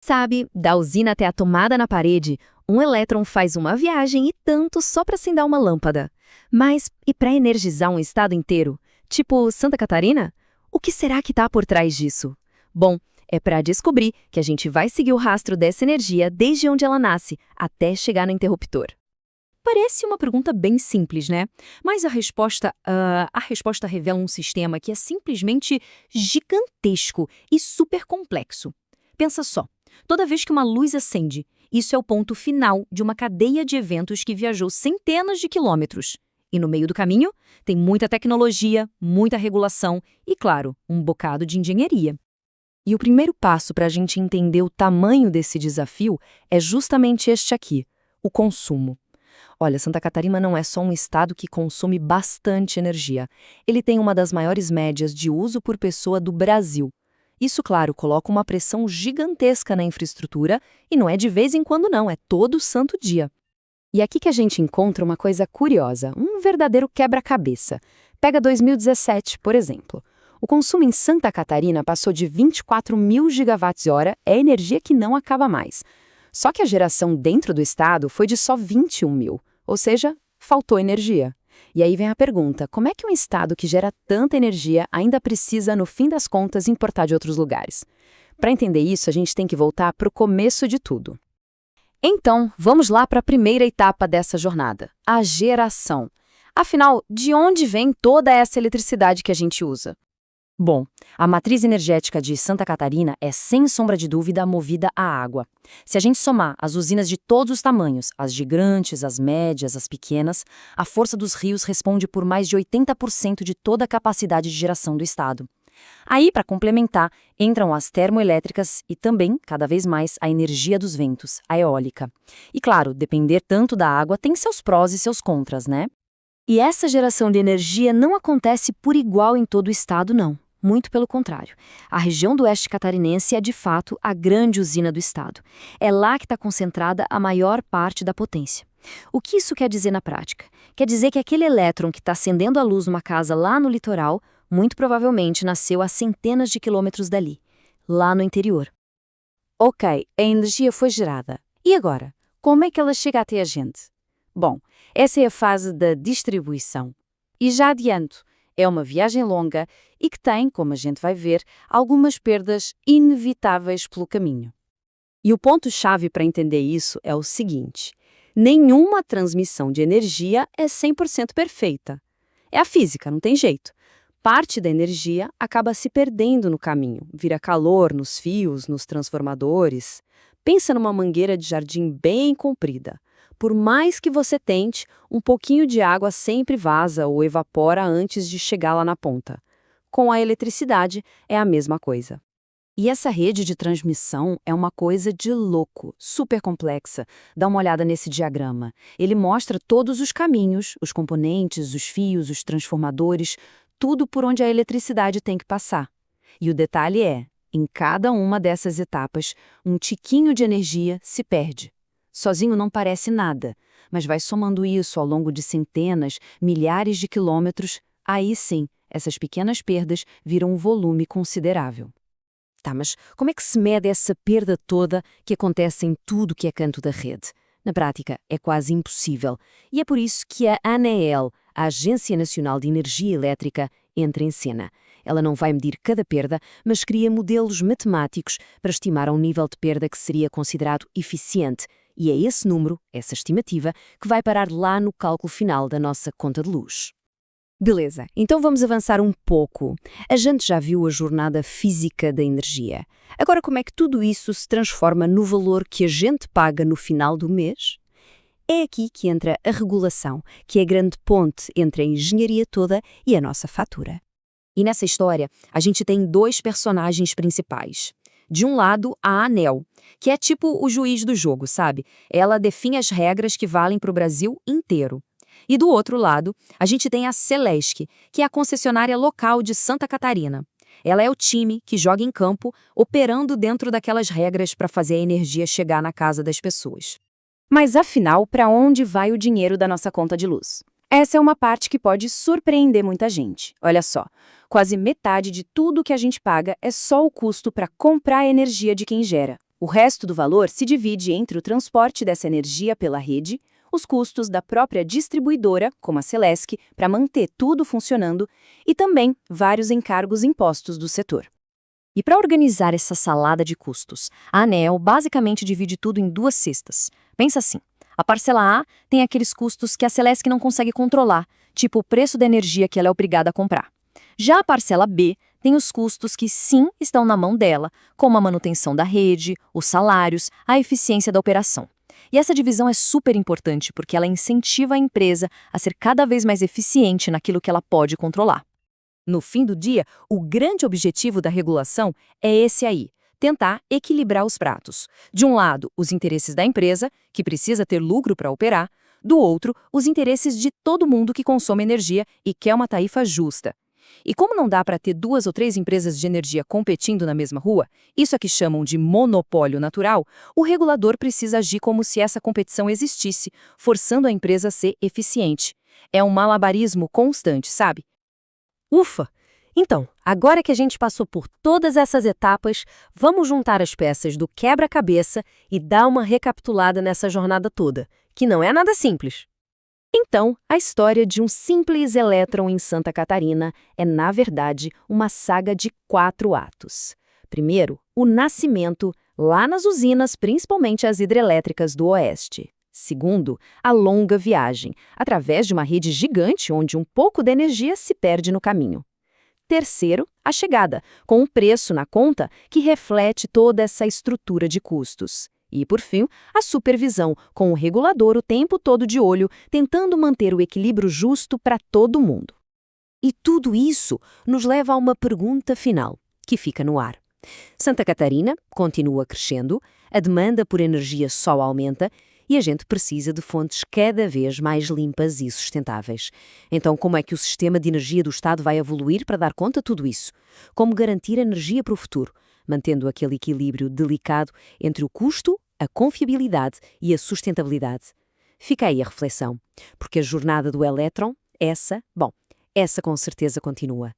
Sabe, da usina até a tomada na parede, um elétron faz uma viagem e tanto só para acender uma lâmpada. Mas e para energizar um estado inteiro? Tipo Santa Catarina? O que será que está por trás disso? Bom, é para descobrir que a gente vai seguir o rastro dessa energia desde onde ela nasce até chegar no interruptor. Parece uma pergunta bem simples, né? Mas a resposta revela um sistema que é simplesmente gigantesco e super complexo. Pensa só, toda vez que uma luz acende, isso é o ponto final de uma cadeia de eventos que viajou centenas de quilômetros. E no meio do caminho, tem muita tecnologia, muita regulação e, claro, um bocado de engenharia. E o primeiro passo para a gente entender o tamanho desse desafio é justamente este aqui, o consumo. Olha, Santa Catarina não é só um estado que consome bastante energia. Ele tem uma das maiores médias de uso por pessoa do Brasil. Isso, claro, coloca uma pressão gigantesca na infraestrutura e não é de vez em quando não, é todo santo dia. E aqui que a gente encontra uma coisa curiosa, um verdadeiro quebra-cabeça. Pega 2017, por exemplo. O consumo em Santa Catarina passou de 24 mil gigawatts-hora, é energia que não acaba mais. Só que a geração dentro do estado foi de só 21 mil, ou seja, faltou energia. E aí vem a pergunta, como é que um estado que gera tanta energia ainda precisa, no fim das contas, importar de outros lugares? Para entender isso, a gente tem que voltar para o começo de tudo. Então, vamos lá para a primeira etapa dessa jornada, a geração. Afinal, de onde vem toda essa eletricidade que a gente usa? Bom, a matriz energética de Santa Catarina é, sem sombra de dúvida, movida à água. Se a gente somar as usinas de todos os tamanhos, as gigantes, as médias, as pequenas, a força dos rios responde por mais de 80% de toda a capacidade de geração do estado. Aí, para complementar, entram as termoelétricas e também, cada vez mais, a energia dos ventos, a eólica. E claro, depender tanto da água tem seus prós e seus contras, né? E essa geração de energia não acontece por igual em todo o estado, não. Muito pelo contrário. A região do oeste catarinense é, de fato, a grande usina do estado. É lá que está concentrada a maior parte da potência. O que isso quer dizer na prática? Quer dizer que aquele elétron que está acendendo a luz numa casa lá no litoral, muito provavelmente nasceu a centenas de quilômetros dali, lá no interior. Ok, a energia foi gerada. E agora? Como é que ela chega até a gente? Bom, essa é a fase da distribuição. E já adianto, é uma viagem longa e que tem, como a gente vai ver, algumas perdas inevitáveis pelo caminho. E o ponto-chave para entender isso é o seguinte: nenhuma transmissão de energia é 100% perfeita. É a física, não tem jeito. Parte da energia acaba se perdendo no caminho, vira calor nos fios, nos transformadores. Pensa numa mangueira de jardim bem comprida. Por mais que você tente, um pouquinho de água sempre vaza ou evapora antes de chegar lá na ponta. Com a eletricidade, é a mesma coisa. E essa rede de transmissão é uma coisa de louco, super complexa. Dá uma olhada nesse diagrama. Ele mostra todos os caminhos, os componentes, os fios, os transformadores, tudo por onde a eletricidade tem que passar. E o detalhe é, em cada uma dessas etapas, um tiquinho de energia se perde. Sozinho não parece nada, mas vai somando isso ao longo de centenas, milhares de quilômetros, aí sim, essas pequenas perdas viram um volume considerável. Tá, mas como é que se mede essa perda toda que acontece em tudo que é canto da rede? Na prática, é quase impossível. E é por isso que a ANEEL, a Agência Nacional de Energia Elétrica, entra em cena. Ela não vai medir cada perda, mas cria modelos matemáticos para estimar um nível de perda que seria considerado eficiente. E é esse número, essa estimativa, que vai parar lá no cálculo final da nossa conta de luz. Beleza, então vamos avançar um pouco. A gente já viu a jornada física da energia. Agora, como é que tudo isso se transforma no valor que a gente paga no final do mês? É aqui que entra a regulação, que é a grande ponte entre a engenharia toda e a nossa fatura. E nessa história, a gente tem dois personagens principais. De um lado, a ANEEL, que é tipo o juiz do jogo, sabe? Ela define as regras que valem para o Brasil inteiro. E do outro lado, a gente tem a Celesc, que é a concessionária local de Santa Catarina. Ela é o time que joga em campo, operando dentro daquelas regras para fazer a energia chegar na casa das pessoas. Mas afinal, para onde vai o dinheiro da nossa conta de luz? Essa é uma parte que pode surpreender muita gente. Olha só, quase metade de tudo que a gente paga é só o custo para comprar a energia de quem gera. O resto do valor se divide entre o transporte dessa energia pela rede, os custos da própria distribuidora, como a Celesc, para manter tudo funcionando, e também vários encargos impostos do setor. E para organizar essa salada de custos, a ANEEL basicamente divide tudo em duas cestas. Pensa assim, a parcela A tem aqueles custos que a Celesc não consegue controlar, tipo o preço da energia que ela é obrigada a comprar. Já a parcela B tem os custos que sim estão na mão dela, como a manutenção da rede, os salários, a eficiência da operação. E essa divisão é super importante porque ela incentiva a empresa a ser cada vez mais eficiente naquilo que ela pode controlar. No fim do dia, o grande objetivo da regulação é esse aí, tentar equilibrar os pratos. De um lado, os interesses da empresa, que precisa ter lucro para operar, do outro, os interesses de todo mundo que consome energia e quer uma tarifa justa. E como não dá para ter 2 ou 3 empresas de energia competindo na mesma rua, isso é que chamam de monopólio natural, o regulador precisa agir como se essa competição existisse, forçando a empresa a ser eficiente. É um malabarismo constante, sabe? Ufa! Então, agora que a gente passou por todas essas etapas, vamos juntar as peças do quebra-cabeça e dar uma recapitulada nessa jornada toda, que não é nada simples. Então, a história de um simples elétron em Santa Catarina é, na verdade, uma saga de 4 atos. Primeiro, o nascimento, lá nas usinas, principalmente as hidrelétricas do Oeste. Segundo, a longa viagem, através de uma rede gigante onde um pouco da energia se perde no caminho. Terceiro, a chegada, com um preço na conta que reflete toda essa estrutura de custos. E, por fim, a supervisão, com o regulador o tempo todo de olho, tentando manter o equilíbrio justo para todo mundo. E tudo isso nos leva a uma pergunta final, que fica no ar. Santa Catarina continua crescendo, a demanda por energia só aumenta e a gente precisa de fontes cada vez mais limpas e sustentáveis. Então, como é que o sistema de energia do Estado vai evoluir para dar conta de tudo isso? Como garantir energia para o futuro, mantendo aquele equilíbrio delicado entre o custo, a confiabilidade e a sustentabilidade? Fica aí a reflexão, porque a jornada do elétron, essa com certeza continua.